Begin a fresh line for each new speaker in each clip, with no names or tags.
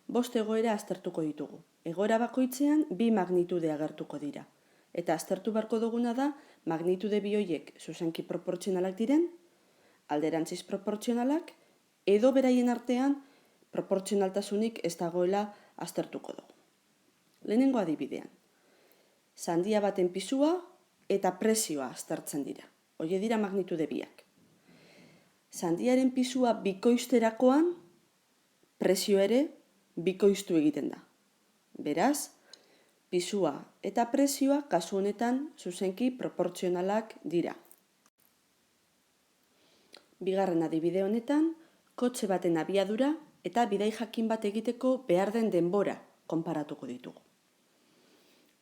Bost egoera aztertuko ditugu. Egoera bakoitzean bi magnitude agertuko dira. Eta aztertu beharko duguna da magnitude bi horiek zuzenki proportzionalak diren, alderantziz proportzionalak, edo beraien artean proportzionaltasunik ez dagoela aztertuko dugu. Lehenengo adibidean, sandia baten pisua eta presioa aztertzen dira. Horiek dira magnitude biak. Sandiaren pisua bikoizterakoan presio ere bikoiztu egiten da. Beraz, pisua eta presioa kasu honetan zuzenki proportzionalak dira. Bigarren adibide honetan, kotxe baten abiadura eta bidai jakin bat egiteko behar den denbora konparatuko ditugu.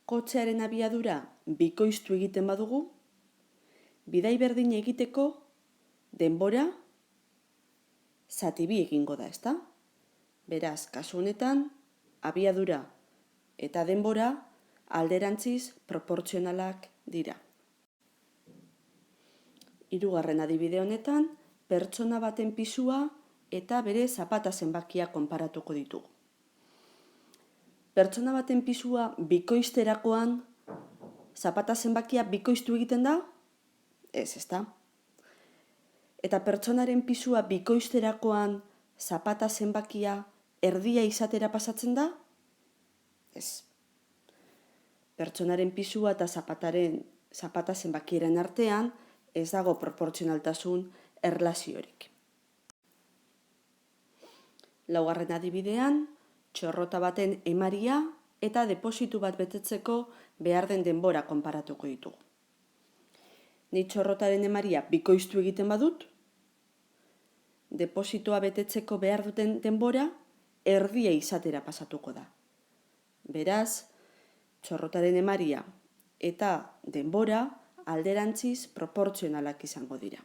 Kotxearen abiadura bikoiztu egiten badugu, bidai berdin egiteko denbora zati bi egingo da, ezta? Beraz, kasu honetan, abiadura eta denbora alderantziz proportzionalak dira. Hirugarren adibide honetan, pertsona baten pisua eta bere zapata zenbakia konparatuko ditugu. Pertsona baten pisua bikoizterakoan zapata zenbakia bikoiztu egiten da? Ez, ezta? Eta pertsonaren pisua bikoizterakoan zapata zenbakia erdia izatera pasatzen da? Ez. Pertsonaren pisua eta zapata zenbakiaren artean ez dago proportzionaltasun erlaziorik. Laugarren adibidean, txorrota baten emaria eta depositu bat betetzeko behar den denbora konparatuko ditugu. Ni txorrotaren emaria bikoiztu egiten badut, depositoa betetzeko behar duten denbora erdia izatera pasatuko da. Beraz, txorrotaren emaria eta denbora alderantziz proportzionalak izango dira.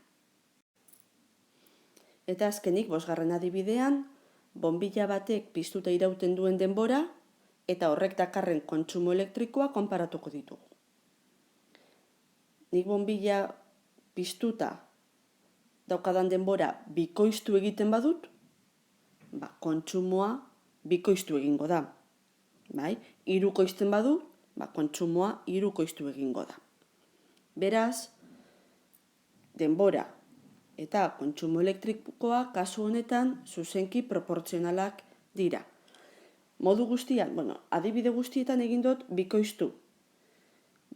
Eta azkenik, bosgarren adibidean, bonbilla batek piztuta irauten duen denbora eta horrek dakarren kontsumo elektrikoa konparatuko ditugu. Nik bonbilla piztuta daukadan denbora bikoiztu egiten badut, kontsumoa bikoiztu egingo da. Hirukoizten badu, kontsumoa hirukoiztu egingo da. Beraz, denbora eta kontsumo elektrikoa kasu honetan zuzenki proportzionalak dira. Modu guztian, adibide guztietan egin dut bikoiztu.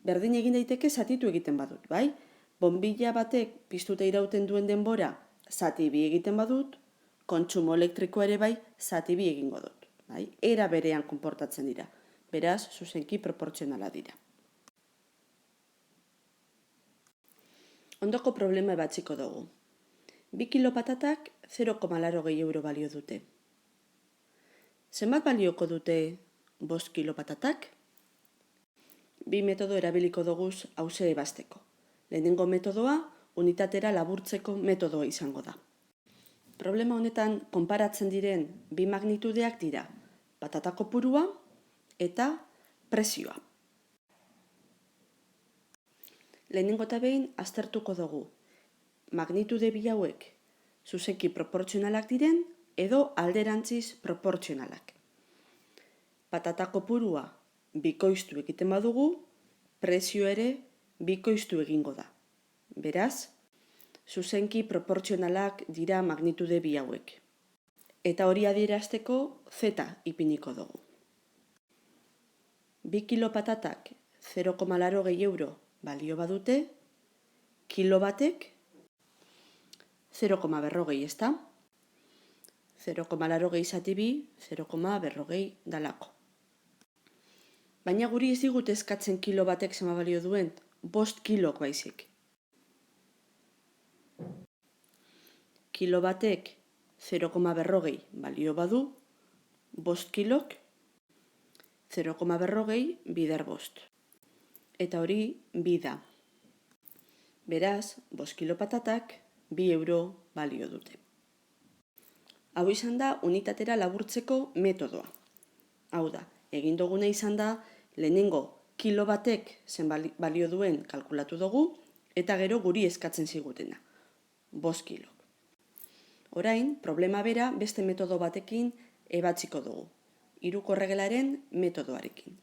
Berdin egin daiteke zatitu egiten badut, bai? Bonbilla batek piztuta irauten duen denbora zati bi egiten badut, kontsumo elektrikoa ere bai zati bi egingo dut. Era berean konportatzen dira. Beraz, zuzenki proportzionala dira. Ondoko problema ebatziko dugu. 2 kilo patatak 0,80 euro balio dute. Zenbat balioko dute 5 kilo patatak? Bi metodo erabiliko doguz hauxe ebazteko. Lehenengo metodoa unitatera laburtzeko metodoa izango da. Problema honetan konparatzen diren bi magnitudeak dira patata kopurua eta presioa. Lehenengo eta behin aztertuko dugu magnitude bi hauek zuzenki proportzionalak diren edo alderantziz proportzionalak. Patata kopurua bikoiztu egiten badugu, presio ere bikoiztu egingo da. Beraz, zuzenki proportzionalak dira magnitude bi hauek. Eta hori adierazteko zeta ipiniko dugu. 2 kilo patatak 0,80 euro balio badute, kilo batek 0,40, ezta? 0,80 zati bi, 0,40 dalako. Baina guri ez digut eskatzen kilo batek zema balio duen, 5 kilok baizik. Kilo batek 0,40 balio badu, 5 kilok 0,40 bider 5. Eta hori bi da. Beraz, 5 kilo patatak 2 euro balio dute. Hau izan da unitatera laburtzeko metodoa. Hau da, egin duguna izan da lehenengo kilo batek zen balio duen kalkulatu dugu eta gero guri eskatzen zigutena. 5 kilok. Orain, problema bera beste metodo batekin ebatziko dugu. hiruko erregelaren metodoarekin.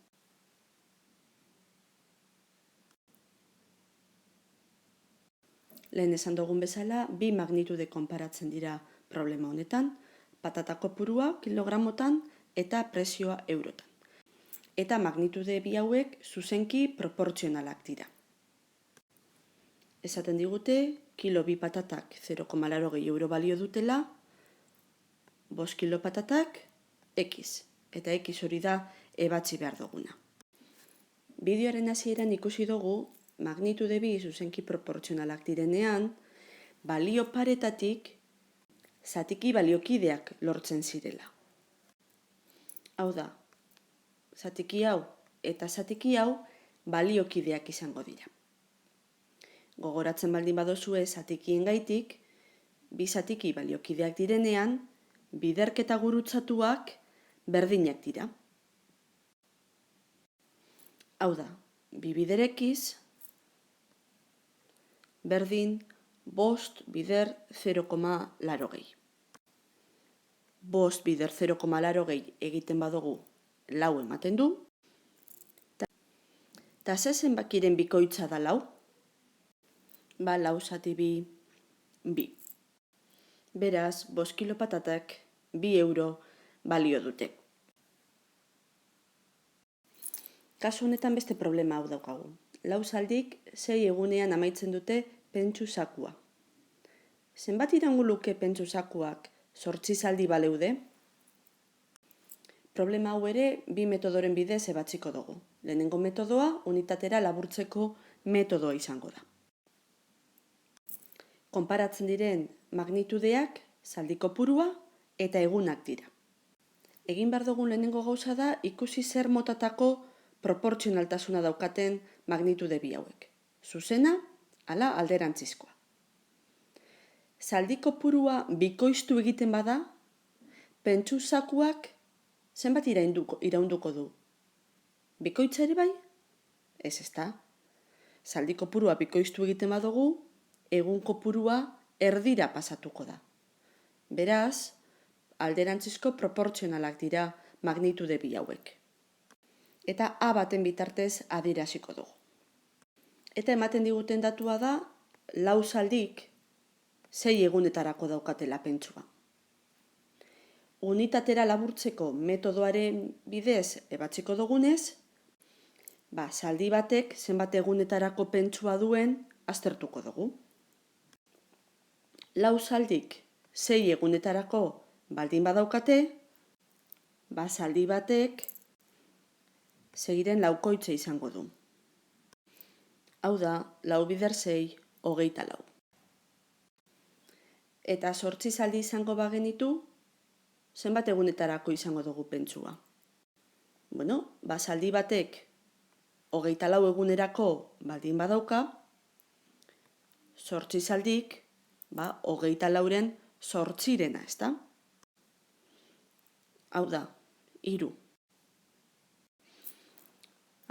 Lehen esan dugun bezala, bi magnitude konparatzen dira problema honetan, patata kopurua kilogramotan eta presioa eurotan. Eta magnitude bi hauek zuzenki proportzionalak dira. Esaten digute, kilo bi patatak 0,80 euro balio dutela, 5 kilo patatak X, eta X hori da ebatzi behar duguna. Bideoaren hasieran ikusi dugu, magnitude bi zuzenki proportzionalak direnean, balio paretatik zatiki baliokideak lortzen zirela. Hau da, zatiki hau eta zatiki hau baliokideak izango dira. Gogoratzen baldin badozue zatikien gaitik, bi zatiki baliokideak direnean, biderketa gurutzatuak berdinak dira. Hau da, bi bider X berdin 5 bider 0,80. 5 bider 0,80 egiten badugu 4 ematen du. Eta ze zenbakiren bikoitza da 4? 4 zati bi. Beraz, 5 kilo patatak 2 euro balio dute. Kasu honetan beste problema hau daukagu. 4 zaldik 6 egunean amaitzen dute pentsu zakua. Zenbat iraungo luke pentsu zakuak 8 zaldi baleude? Problema hau ere bi metodoren bidez ebatziko dugu. Lehenengo metodoa unitatera laburtzeko metodoa izango da. Konparatzen diren magnitudeak, zaldi kopurua eta egunak dira. Egin behar dugun lehenengo gauza da ikusi zer motatako proportzionaltasuna daukaten magnitude bi hauek. Zuzena, ala alderantzizkoa. Zaldi kopurua bikoiztu egiten bada, pentsu zakuak zenbat iraunduko du? Bikoitza ere bai? Ez ezta. Zaldi kopurua bikoiztu egiten badugu, egun kopurua erdira pasatuko da. Beraz, alderantzizko proportzionalak dira magnitude bi hauek. Eta A baten bitartez adieraziko dugu. Eta ematen diguten datua da, 4 zaldik 6 egunetarako daukatela pentsua. Unitatera laburtzeko metodoaren bidez ebatziko dugunez, zaldi batek zenbat egunetarako pentsua duen aztertuko dugu. 4 zaldik 6 egunetarako baldin badaukate, zaldi batek 6-ren laukoitza izango du. Hau da, 4 bider 6, 24. Eta 8 zaldi izango bagenitu, zenbat egunetarako izango dugu pentsua? Zaldi batek 24 egunerako baldin badauka, 8 zaldik, 24-ren 8-rena, ezta? Hau da, 3.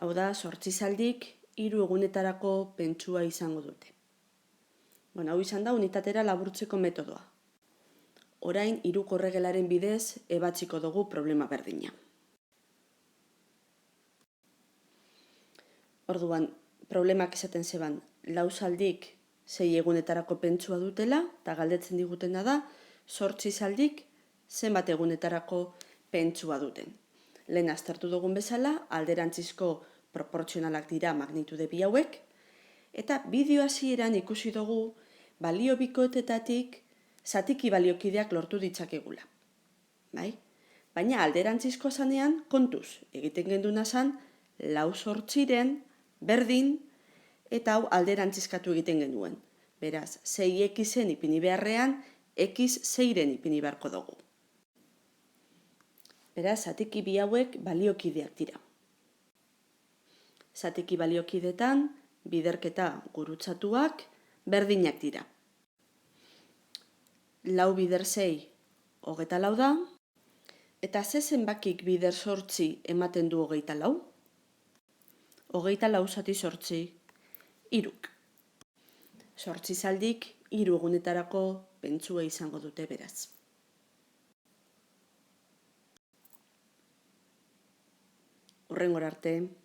Hau da, 8 zaldik 3 egunetarako pentsua izango dute. Hau izan da unitatera laburtzeko metodoa. Orain, hiruko erregelaren bidez ebatziko dugu problema berdina. Orduan, problemak esaten zeban, 4 zaldik 6 egunetarako pentsua dutela, eta galdetzen digutena da, 8 zaldik zenbat egunetarako pentsua duten. Lehen aztertu dugun bezala, alderantzizko proportzionalak dira magnitude bi hauek, eta bideo hasieran ikusi dugu balio bikoetetatik zatiki baliokideak lortu ditzakegula. Baina alderantzizko zanean, kontuz, egiten genduna zan, 4 8-ren berdin, eta hau alderantzizkatu egiten genuen. Beraz, 6x-en ipini beharrean, x 6-ren ipini beharko dugu. Beraz, zatiki bi hauek baliokideak dira. Zatiki baliokidetan, biderketa gurutzatuak berdinak dira. 4 bider 6, 24 da, eta ze zenbakik bider 8 ematen du 24? 24 zati 8, 3. 8 zaldik 3 egunetarako pentsua izango dute beraz. Hurrengora arte.